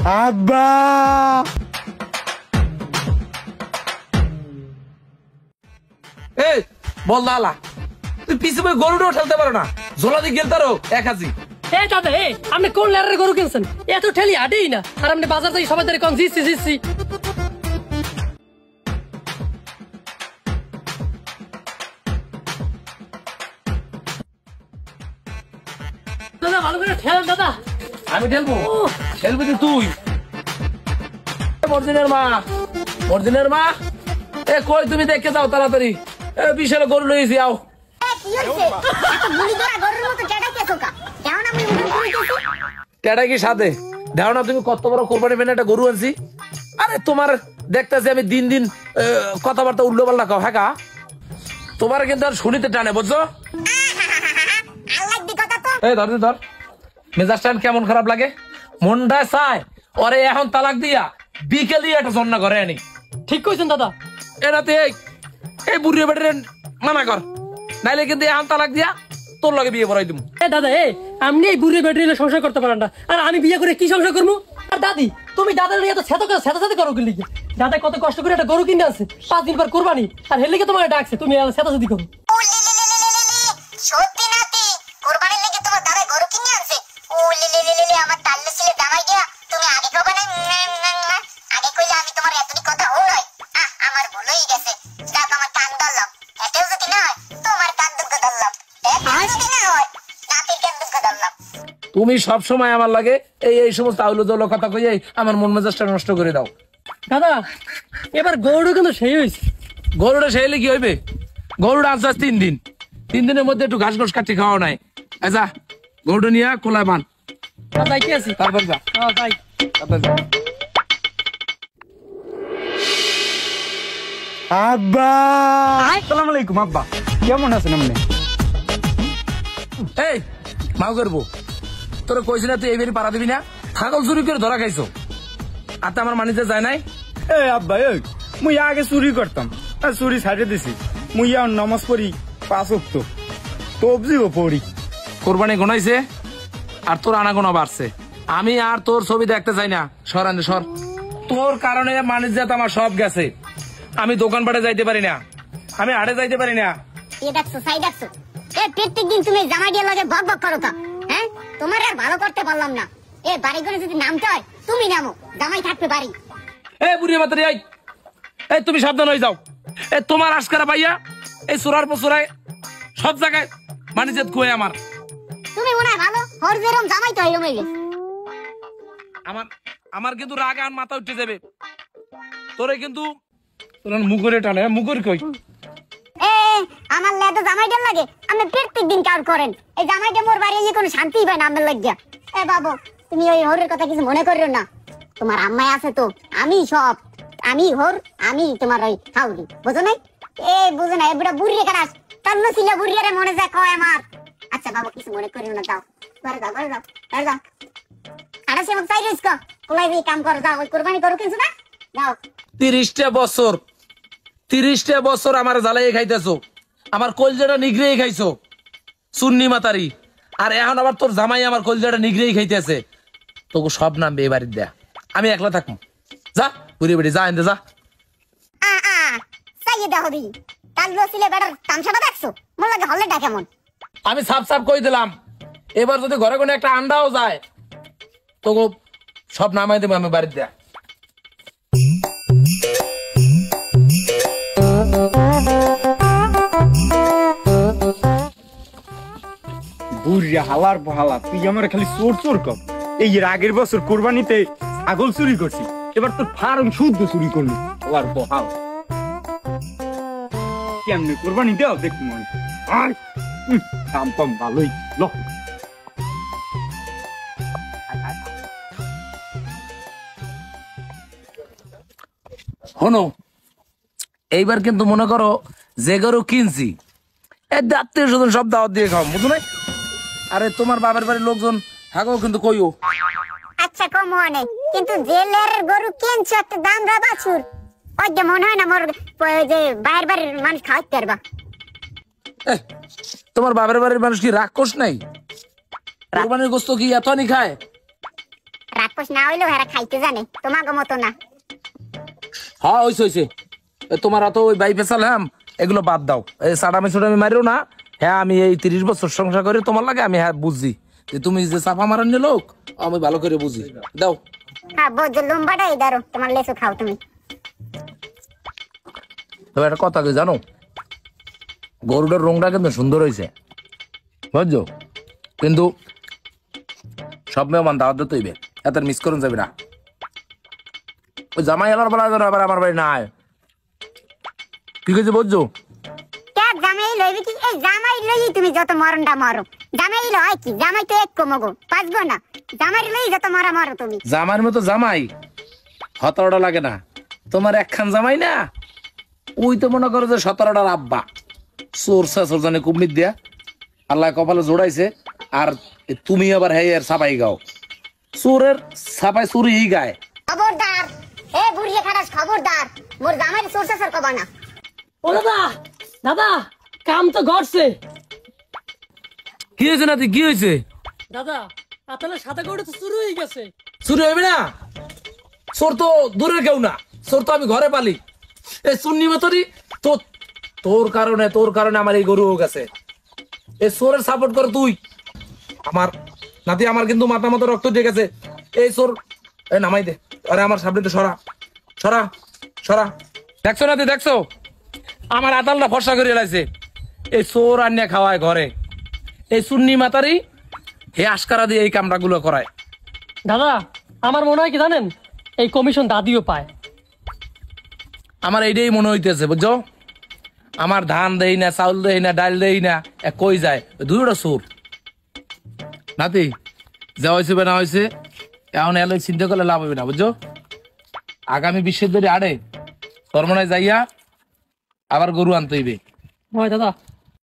আব্বা এই বল দালা তুই পিছনে গরুটাও ঠেলতে পারো না ঝোলা দিয়ে গেলতারো এক হাজি। এই দাদা আপনি কোন লেয়ারের গরু কিনছেন? এত ঠেলি হাঁটেই না, আর আপনি বাজার থেকে সবাই কম জিসি দাদা ভালো করে ঠেল দাদা। আমি ঠেলবো? ঠেলবি তুই? মর্জিনের মা এ কই তুমি দেখে যাও তাড়াতাড়ি, বিশাল গরু লইছি আও। টেডা কি সাথে দেখো না তুমি কত বড় কোরবানি পেনে একটা গরু আনছি। আরে তোমার দেখতেছি আমি দিন দিন কথাবার্তা উল্টো পাল্টা খাও। হ্যাঁ তোমার কিন্তু আর শুনিতে টানে বুঝছো? এই ধর ধর মেজাজটা কেমন খারাপ লাগে, মনটা চায় ওরে এখন তালাক দিয়া বিকেল দিয়ে একটা জন্না করে আনি। ঠিক কইছেন দাদা। এরাতে এই বুড়িয়ে বেটের মানা কর, নাইলে কিন্তু এখন তালাক দিয়া তোর লগে বিয়ে পড়াই দিমু। দাদা আপনি এই বুড়ি বেটির সংসার করতে পারেন না, আর আমি বিয়ে করে কি সংসার করবো? আর দাদি তুমি দাদার নিয়ে তো সেতা করো কি লিখে? দাদা কত কষ্ট করে একটা গরু কিনে আছে, 5 দিন পর কোরবানি, আর হেলে তোমাকে ডাকছে তুমি সেতা করো। সত্যি নাতি কোরবানির লাগি তোমার দাদা গরু কিনে আনছে? ও লিলি আমার তাল্লে ছিলে দামাই দিয়া তুমি আগে কবে না? আগে কইলে আমি তোমার এতটি কথা হই। আমার ভুল হয়ে গেছে, যাক আমার কান ধরলাম। এটাও যদি না হয় তোমার কান দুঃখ ধরলাম, এটাও যদি না হয় নাতির কান দুঃখ ধরলাম। তুমি সব সময় আমার লাগে এই সমস্ত আউলো জল কথা কইয়াই আমার মন মেজাজটা নষ্ট করে দাও। দাদা এবার গরুটা কিন্তু সেই হয়েছে। গরুটা সেইলে কি হইবে? গরুটা আজ 3 দিনের মধ্যে একটু ঘাস ঘাস কাটি খাওয়া নাই। আচ্ছা গরুটা নিয়ে কোলায় বান, যাইতে আছি। তারপর যা। যাই। আব্বা আসসালামু আলাইকুম। আব্বা কেমন আছেন আপনি? এই মাও করবো তোরা কইছি না তুই এই বেরি পাড়া দিবি না? ছাগল চুরি করে ধরা খাইছো, আর তো আমার মানিতে যায় নাই। এই আব্বা মুই আগে চুরি করতাম, আর চুরি ছাড়ে দিছি। মুই এখন নামাজ পড়ি 5 ওয়াক্ত, তবজিও পড়ি। কোরবানি গোনাইছে আর তোর আনাগোনা বাড়ছে। আমি আর তোর ছবি দেখতে চাই না, সর আনতে সর। তোর কারণে মানিজ্জাত আমার সব গেছে। আমি দোকান পাটে যাইতে পারি না, আমি হাটে যাইতে পারি না। দেখছো সাই দেখছো প্রত্যেক দিন তুমি জামাই দিয়ে লাগে বক বক করো তা। হ্যাঁ তোমার আর ভালো করতে পারলাম না। বাড়ি করে যদি নামতে হয় তুমি নামো, জামাই থাকবে বাড়ি। বুড়ি মাতারি এই তুমি সাবধান হয়ে যাও। তোমার আজকারা পাইয়া এই চোরার পচোরায় সব জায়গায় মানিজ্জাত খুয়ে আমার। তুমি মনে হয় ভালো, হর যেরম জামাই তো এরম হয়ে গেছে। আমার কিন্তু রাগ আর মাথা উঠে যাবে। তোরে কিন্তু তোর মুখরে টানে, মুখর কই আমার লেদা জামাইটার লাগে আপনি প্রত্যেক দিন কার করেন। এই জামাইটা মোর বাড়ি কোনো শান্তি পায় না আমার লাগিয়া। বাবু তুমি ওই হরের কথা কিছু মনে করিও না, তোমার আম্মাই আছে তো। আমি সব, আমি হর, আমি তোমার ওই হাউরি, বুঝো নাই? বুঝো না এবড়া বুড়িয়ে কারাস তাল্লো ছিল বুড়িয়ারে মনে যায় কয় আমার। আচ্ছা বাবু কিছু মনে করিও না, যাও ঘরে যাও ঘরে যাও ঘরে যাও। আরে সে চাই রিস্ক কোলাই দিয়ে কাম করো, যাও ওই কোরবানি করো কিছু না, যাও। 30টা বছর আমার জ্বালাই খাইতেছো, আমার কলজাটা নিগড়েই খাইছো সুন্নি মাতারি, আর এখন আবার তোর জামাই আমার কলজাটা নিগড়েই খাইতেছে। তোকে সব নাম বে বাড়ির দেয়া, আমি একলা থাকবো। যা ঘুরে বেড়ে যা এনতে যা। আমি সাপ সাপ কই দিলাম, এবার যদি ঘরে কোনো একটা আন্ডাও যায় তোকে সব নামাই দেবো আমি বাড়ির দেয়া। বুড়িয়া হালার বহালা, তুই আমার খালি চোর চোর কর। এই আগের বছর কোরবানিতে ছাগল চুরি করছি, এবার তোর ফার্ম শুদ্ধ চুরি করলি। হালার বহাল কেমনে কোরবানি দেও দেখুন মনে কাম কম ভালোই ল। শোনো এইবার কিন্তু মনে করো যে গরু কিনছি আত্মীয় স্বজন সব দাওয়াত দিয়ে খাও, বুঝো নাই? আরে তোমার বাবার বাড়ির লোকজন থাকো কিন্তু কইও। আচ্ছা কম অনেক, কিন্তু জেলের গরু কিনছো একটা দাম রা বাছুর, ওই যে মনে হয় না মোর যে বাইরের বাড়ির মানুষ খাওয়াতে পারবা। তোমার বাবার বাড়ির মানুষ কি রাক্ষস নাই? কোরবানির গোস্ত কি এত নি খায়? রাক্ষস না হইলেও হেরা খাইতে জানে, তোমাকে মতো না। হ্যাঁ হইছে তোমার তো ওই বাই পেশাল হ্যাঁ এগুলো বাদ দাও, এই সাডামি সুডামি মারিও না। হ্যাঁ আমি এই 30 বছর সংসার করে তোমার লাগে আমি হ্যাঁ বুঝি যে তুমি যে চাপা মারানি লোক, আমি ভালো করে বুঝি। দাও হ্যাঁ বোঝ লম্বাটা এই দাঁড়ো, তোমার লেসু খাও তুমি। তবে একটা কথা কি জানো, গরুটার রংটা কিন্তু সুন্দর হয়েছে বুঝছো, কিন্তু সব মেহমান দাওয়াত দিতে হইবে, এত মিস করুন যাবে না। ওই জামাই এলার বলা আবার আমার বাড়ি না আয়, ঠিক আছে বুঝছো? জামাই লইবে কি? এই জামাই লই তুমি যত মরণটা মারো, জামাই লয় কি? জামাই তো এক কমগো পাঁচগো না, জামাই লই যত মারা মারো তুমি। জামাইয়ের মতো জামাই হতরটা লাগে না, তোমার একখান জামাই না, ওই তো মনে করো যে 17টার আব্বা চোরসা চোরজানে কুমনির দিয়া আল্লাহ কপালে জোড়াইছে। আর তুমি আবার হ্যাঁ এর সাপাই গাও, চোরের সাপাই চুরি গায়। খবরদার এ বুড়িয়ে খারাস, খবরদার মোর জামাই সোরসা সর কবা না। ও দাদা, দাদা কাম তো ঘটছে। কি হয়েছে নাতি, কি হয়েছে? দাদা আপনার সাথে করে তো শুরু হয়ে গেছে। চুরি হইবে না? চোর তো দূরের কেউ না, চোর তো আমি ঘরে পালি। এই চুন্নি মতরি তো তোর কারণে আমার এই গরু গেছে। এই চোরের সাপোর্ট কর তুই। আমার নাতি আমার কিন্তু মাথা মতো রক্ত দিয়ে গেছে। এই চোর এ নামাই দে, আরে আমার সামনে তো সরা সরা সরা। দেখছো নাতি, দেখছো আমার আদালটা ফর্সা করে লাইছে। এই চোর আনিয়া খাওয়ায় ঘরে, এই চুন্নি মাতারি হে আশকারা দিয়ে এই কামটা গুলো করায়। দাদা আমার মনে হয় কি জানেন, এই কমিশন দাদিও পায়। আমার এইটাই মনে হইতেছে বুঝছো, আমার ধান দেই না, চাউল দেই না, ডাল দেই না, কই যায় দুইটা চোর। নাতি যা হয়েছে বা না হয়েছে এখন এলো চিন্তা করলে লাভ হবে না বুঝছো। আগামী 20 ধরে আড়ে তোর মনে হয় যাইয়া আবার গরু আনতে হইবে। হয় দাদা।